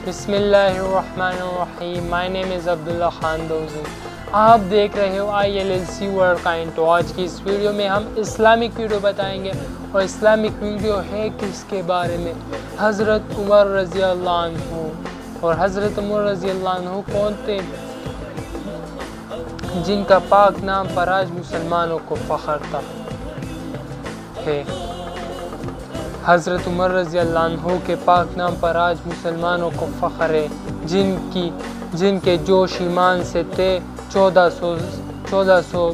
بسم اللہ الرحمن الرحیم. مائی نیم از عبداللہ خان دوزی. آپ دیکھ رہے ہو ILLC ورلڈ کائنڈ. تو آج کی اس ویڈیو میں ہم اسلامک ویڈیو بتائیں گے، اور اسلامک ویڈیو ہے کس کے بارے میں؟ حضرت عمر رضی اللہ عنہ. اور حضرت عمر رضی اللہ عنہ کون تھے؟ جن کا پاک نام پر آج مسلمانوں کو فخر تھا ہے. حضرت عمر رضی اللہ عنہ کے پاک نام پر آج مسلمانوں کو فخر ہے، جن کے جوش ایمان سے تھے 1400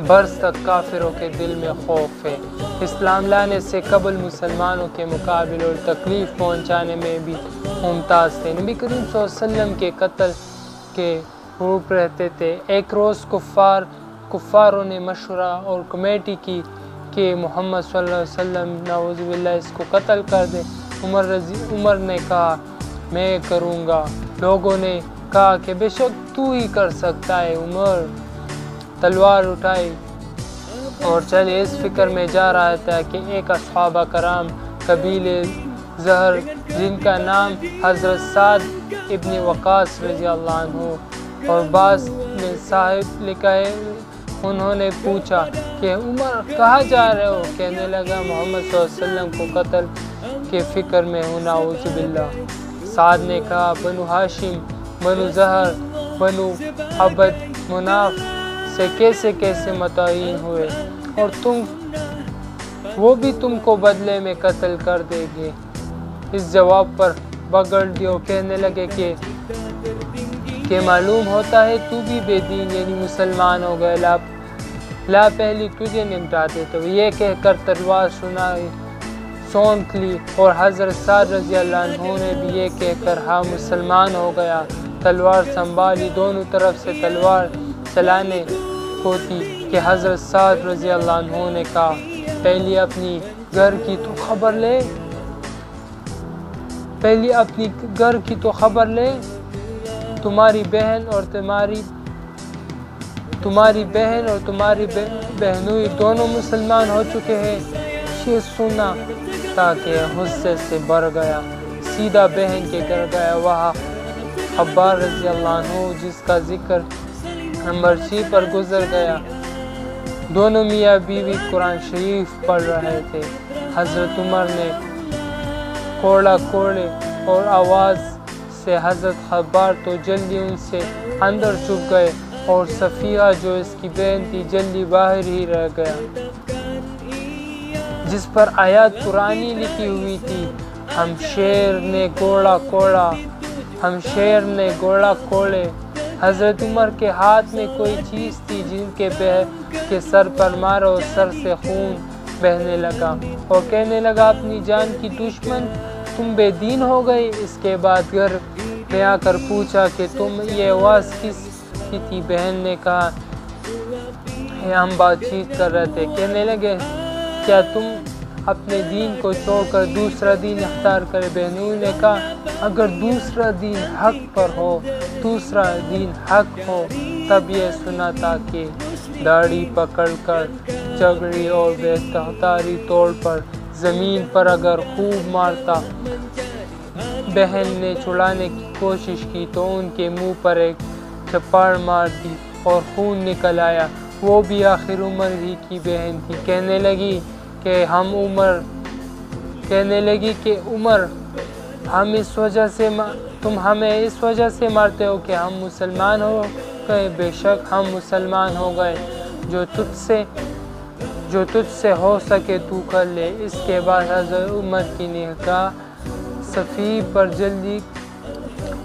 برس تک کافروں کے دل میں خوف ہے. اسلام لانے سے قبل مسلمانوں کے مقابل اور تکلیف پہنچانے میں بھی ممتاز تھے. نبی کریم صلی اللہ علیہ وسلم کے قتل کے روپ رہتے تھے. ایک روز کفاروں نے مشورہ اور کمیٹی کی کہ محمد صلی اللہ علیہ وسلم نعوذ باللہ اس کو قتل کر دے. عمر نے کہا میں کروں گا. لوگوں نے کہا کہ بے شک تو ہی کر سکتا ہے. عمر تلوار اٹھائی اور چلے اس فکر میں جا رہا تھا کہ ایک صحابہ کرام قبیلے زہر جن کا نام حضرت سعد ابن وقاص رضی اللہ عنہ اور بعض نے صاحب لکھا ہے، انہوں نے پوچھا کہ عمر کہاں جا رہے ہو؟ کہنے لگا محمد صلی اللہ علیہ وسلم کو قتل کے فکر میں ہوں نعوذ باللہ. سعد نے کہا بنو ہاشم، بنو زہر، بنو عبد مناف سے کیسے متعین ہوئے، اور وہ بھی تم کو بدلے میں قتل کر دے گے. اس جواب پر بگڑ دیو. کہنے لگے کہ معلوم ہوتا ہے تو بھی بے دین یعنی مسلمان ہو گئے، لا پہلی تجھے نمٹاتے. تو یہ کہہ کر تلوار سونک لی، اور حضرت سعد رضی اللہ عنہ نے بھی یہ کہہ کر ہاں مسلمان ہو گیا تلوار سنبھالی. دونوں طرف سے تلوار چلانے کو تھی کہ حضرت سعد رضی اللہ عنہ نے کہا پہلی اپنی گھر کی تو خبر لے. تمہاری بہن اور تمہاری بہنوئی دونوں مسلمان ہو چکے ہیں. یہ سنا تاکہ غصے سے بھر گیا، سیدھا بہن کے گھر گیا. وہاں خبار رضی اللہ عنہ جس کا ذکر نمبر 6 پر گزر گیا، دونوں میاں بیوی قرآن شریف پڑھ رہے تھے. حضرت عمر نے کوڑے اور آواز سے حضرت خبار تو جلدی ان سے اندر چھپ گئے، اور صفیہ جو اس کی بہن تھی جلدی باہر ہی رہ گیا، جس پر آیات قرآنی لکھی ہوئی تھی ہم شیر نے گوڑا کوڑے. حضرت عمر کے ہاتھ میں کوئی چیز تھی جن کے سر پر مارا اور سر سے خون بہنے لگا، اور کہنے لگا اپنی جان کی دشمن تم بے دین ہو گئی. اس کے بعد گھر میں آ کر پوچھا کہ تم یہ آواز کس کی تھی؟ بہن نے کہا ہم بات چیت کر رہے تھے. کہنے لگے کیا تم اپنے دین کو چھوڑ کر دوسرا دین اختیار کرے؟ بہنوں نے کہا اگر دوسرا دین حق ہو تب یہ سنا تھا کہ داڑھی پکڑ کر جھگڑی اور بے تحتاری طور پر زمین پر اگر خوب مارتا. بہن نے چھڑانے کی کوشش کی تو ان کے منہ پر ایک چپاڑ مار دی اور خون نکل آیا. وہ بھی آخر عمر ہی کی بہن تھی. کہنے لگی کہ عمر تم ہمیں اس وجہ سے مارتے ہو کہ ہم مسلمان ہو گئے. بے شک ہم مسلمان ہو گئے. جو تجھ سے ہو سکے تو کر لے. اس کے بعد حضرت عمر کی نگاہ صفی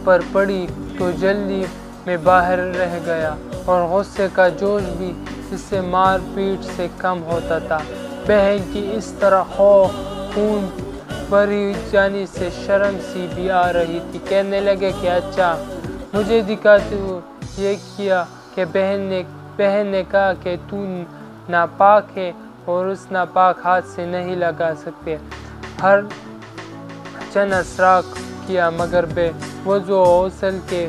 پر پڑی تو جلدی میں باہر رہ گیا، اور غصے کا جوش بھی اس سے مار پیٹ سے کم ہوتا تھا. بہن کی اس طرح خون بھری جانی سے شرم سی بھی آ رہی تھی. کہنے لگے کہ اچھا مجھے دکھاتے ہو. یہ کیا کہ بہن نے کہا کہ تو ناپاک ہے اور اس ناپاک ہاتھ سے نہیں لگا سکتے. ہر چند اسراق کیا مگر بے وضو غسل کے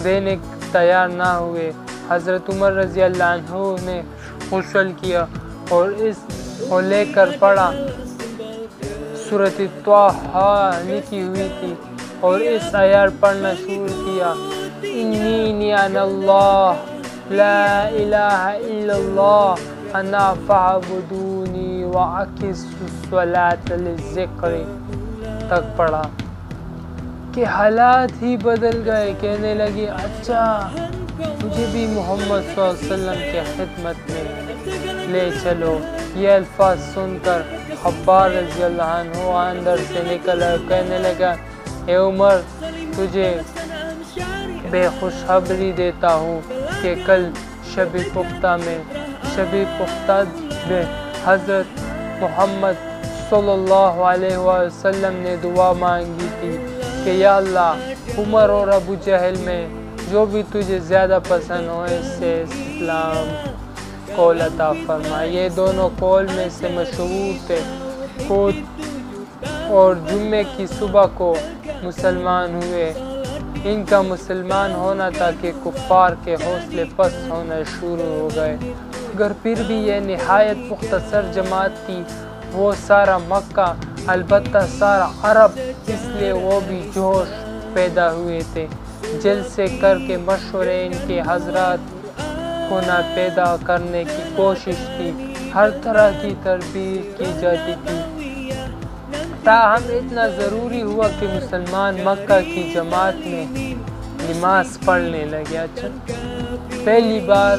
دینے تیار نہ ہوئے. حضرت عمر رضی اللہ عنہ نے غسل کیا اور لے کر پڑھا. سورۃ طٰہٰ لکھی ہوئی تھی اور اس آیات پڑھنا شروع کیا، انی انا اللہ لا الہ الا اللہ انا فاعبدونی واقم الصلاۃ للذکر تک پڑھا کہ حالات ہی بدل گئے۔ کہنے لگے اچھا مجھے بھی محمد صلی اللہ علیہ وسلم کے خدمت میں لے چلو۔ یہ الفاظ سن کر خباب رضی اللہ عنہ اندر سے نکلا، کہنے لگا اے عمر تجھے بے خوشخبری دیتا ہوں کہ کل شب پختہ میں حضرت محمد صلی اللہ علیہ وسلم نے دعا مانگی تھی کہ یا اللہ عمر اور ابو جہل میں جو بھی تجھے زیادہ پسند ہو اس سے اسلام قول عطا فرما۔ یہ دونوں قول میں سے مشہور تھے اور جمعے کی صبح کو مسلمان ہوئے۔ ان کا مسلمان ہونا تھا کہ کفار کے حوصلے پست ہونا شروع ہو گئے، مگر پھر بھی یہ نہایت مختصر جماعت تھی۔ وہ سارا مکہ البتہ سارا عرب، اس لیے وہ بھی جوش پیدا ہوئے تھے۔ جلسے کر کے مشورے ان کے حضرات کو نہ پیدا کرنے کی کوشش تھی، ہر طرح کی تربیت کی جاتی تھی، تاہم اتنا ضروری ہوا کہ مسلمان مکہ کی جماعت میں نماز پڑھنے لگے۔ اچھا پہلی بار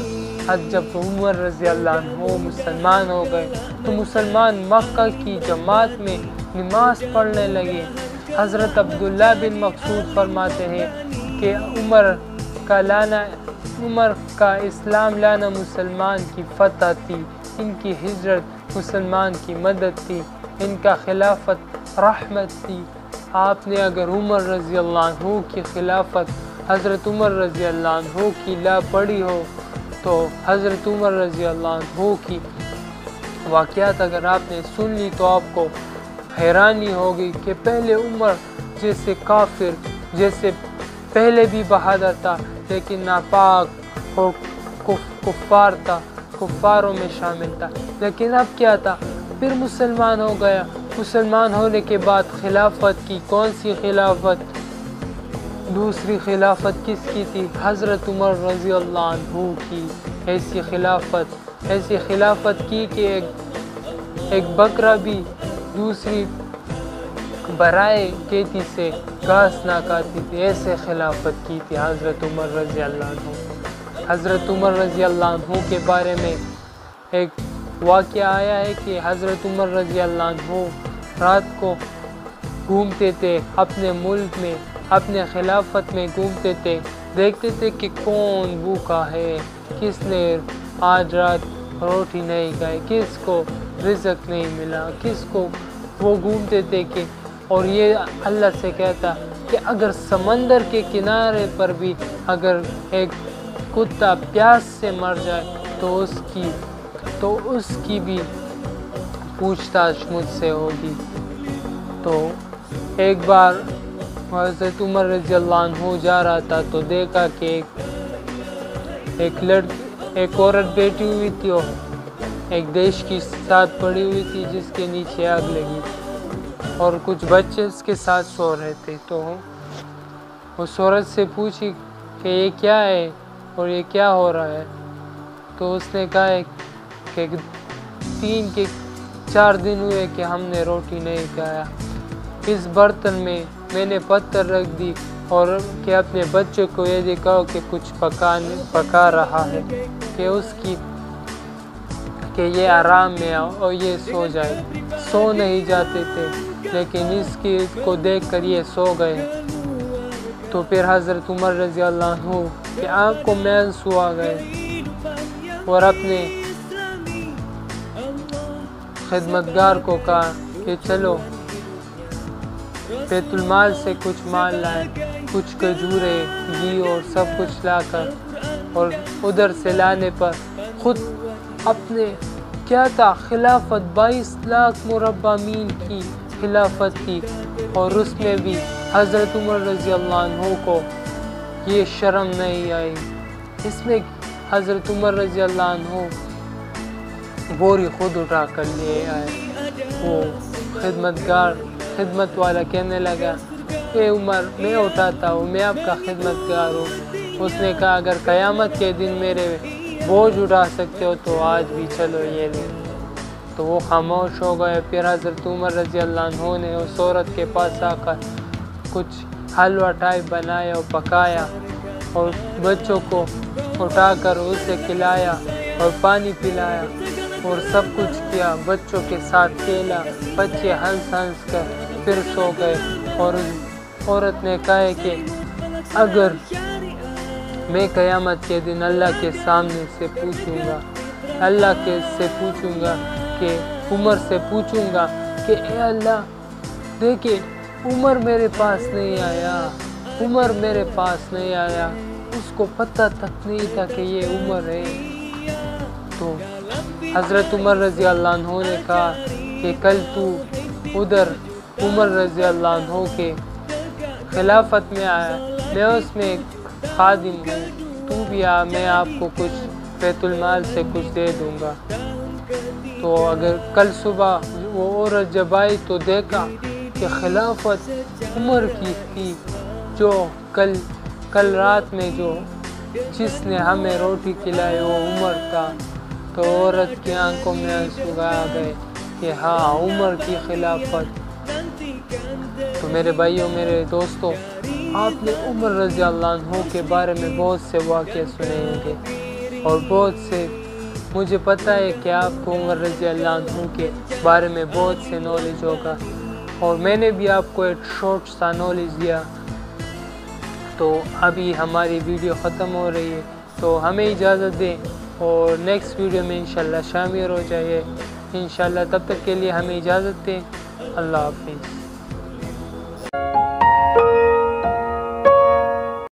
جب عمر رضی اللہ عنہ مسلمان ہو گئے تو مسلمان مکہ کی جماعت میں نماز پڑھنے لگے۔ حضرت عبداللہ بن مسعود فرماتے ہیں کہ عمر کا اسلام لانا مسلمان کی فتح تھی، ان کی ہجرت مسلمان کی مدد تھی، ان کا خلافت رحمت تھی۔ آپ نے اگر عمر رضی اللہ عنہ کی خلافت حضرت عمر رضی اللہ عنہ کی لا پڑھی ہو تو حضرت عمر رضی اللہ عنہ کی واقعات اگر آپ نے سن لی تو آپ کو حیرانی ہوگی کہ پہلے عمر جیسے کافر، جیسے پہلے بھی بہادر تھا لیکن ناپاک اور کفار تھا، کفاروں میں شامل تھا، لیکن اب کیا تھا؟ پھر مسلمان ہو گیا۔ مسلمان ہونے کے بعد خلافت کی، کون سی خلافت؟ دوسری خلافت کس کی تھی؟ حضرت عمر رضی اللہ عنہ کی۔ ایسی خلافت کی کہ ایک بکرا بھی دوسری برائے کھیتی سے گھاس نہ کھاتی تھی، ایسے خلافت کی تھی حضرت عمر رضی اللہ عنہ۔ حضرت عمر رضی اللہ عنہ کے بارے میں ایک واقعہ آیا ہے کہ حضرت عمر رضی اللہ عنہ رات کو گھومتے تھے اپنے ملک میں، اپنے خلافت میں گھومتے تھے، دیکھتے تھے کہ کون بھوکا ہے، کس نے آج رات روٹی نہیں کھائی، کس کو رزق نہیں ملا، کس کو وہ گھومتے تھے کہ اور یہ اللہ سے کہتا کہ اگر سمندر کے کنارے پر بھی اگر ایک کتا پیاس سے مر جائے تو اس کی بھی پوچھ تاچھ مجھ سے ہوگی۔ تو ایک بار حضرت عمر رضی اللہ عنہ جا رہا تھا تو دیکھا کہ ایک عورت بیٹھی ہوئی تھی اور ایک دیش کی ساتھ پڑی ہوئی تھی جس کے نیچے آگ لگی اور کچھ بچے اس کے ساتھ سو رہے تھے۔ تو اس عورت سے پوچھی کہ یہ کیا ہے اور یہ کیا ہو رہا ہے؟ تو اس نے کہا کہ 4 دن ہوئے کہ ہم نے روٹی نہیں کھایا، اس برتن میں میں نے پتھر رکھ دی اور کہ اپنے بچے کو یہ دکھاؤ کہ کچھ پکا رہا ہے کہ یہ آرام میں آؤ اور یہ سو جائے۔ سو نہیں جاتے تھے لیکن اس کو دیکھ کر یہ سو گئے۔ تو پھر حضرت عمر رضی اللہ عنہ کی آنکھوں میں آنسو آ گئے اور اپنے خدمتگار کو کہا کہ چلو بیت المال سے کچھ مال لائے، کچھ کھجورے، گھی اور سب کچھ لا کر، اور ادھر سے لانے پر خود اپنے کیا تھا خلافت 22 لاکھ مربع میل کی خلافت تھی اور اس میں بھی حضرت عمر رضی اللہ عنہ کو یہ شرم نہیں آئی، اس میں حضرت عمر رضی اللہ عنہ بوری خود اٹھا کر لے آئے۔ وہ خدمت والا کہنے لگا اے عمر میں اٹھاتا ہوں، میں آپ کا خدمتگار ہوں۔ اس نے کہا اگر قیامت کے دن میرے بوجھ اٹھا سکتے ہو تو آج بھی چلو یہ لے۔ تو وہ خاموش ہو گئے۔ پھر حضرت عمر رضی اللہ عنہ نے اس عورت کے پاس آ کر کچھ حلوہ ٹائپ بنایا اور پکایا اور بچوں کو اٹھا کر اسے کھلایا اور پانی پلایا اور سب کچھ کیا، بچوں کے ساتھ کھیلا، بچے ہنس ہنس کر پھر سو گئے۔ اور عورت نے کہا کہ اگر میں قیامت کے دن اللہ کے سامنے سے پوچھوں گا، اللہ سے پوچھوں گا کہ عمر سے پوچھوں گا کہ اے اللہ دیکھیں عمر میرے پاس نہیں آیا، عمر میرے پاس نہیں آیا، اس کو پتہ تک نہیں تھا کہ یہ عمر ہے۔ تو حضرت عمر رضی اللہ عنہ نے کہا کہ کل تو ادھر عمر رضی اللہ عنہ کے خلافت میں آیا، میں اس میں خادم ہوں، تو بھی آ، میں آپ کو کچھ بیت المال سے کچھ دے دوں گا۔ تو اگر کل صبح وہ عورت جب آئی تو دیکھا کہ خلافت عمر کی تھی، جو کل رات میں جس نے ہمیں روٹی کھلائی وہ عمر تھا۔ تو عورت کی آنکھوں میں آنسو آ گئے کہ ہاں عمر کی خلافت۔ تو میرے بھائیوں، میرے دوستوں، آپ نے عمر رضی اللہ عنہ کے بارے میں بہت سے واقعے سنے ہوں گے اور بہت سے، مجھے پتہ ہے کہ آپ کو عمر رضی اللہ عنہ کے بارے میں بہت سے نالج ہوگا، اور میں نے بھی آپ کو ایک شارٹ سا نالج دیا۔ تو ابھی ہماری ویڈیو ختم ہو رہی ہے، تو ہمیں اجازت دیں اور نیکسٹ ویڈیو میں انشاءاللہ شامل ہو جائے انشاءاللہ۔ تب تک کے لیے ہمیں اجازت دیں، اللہ حافظ۔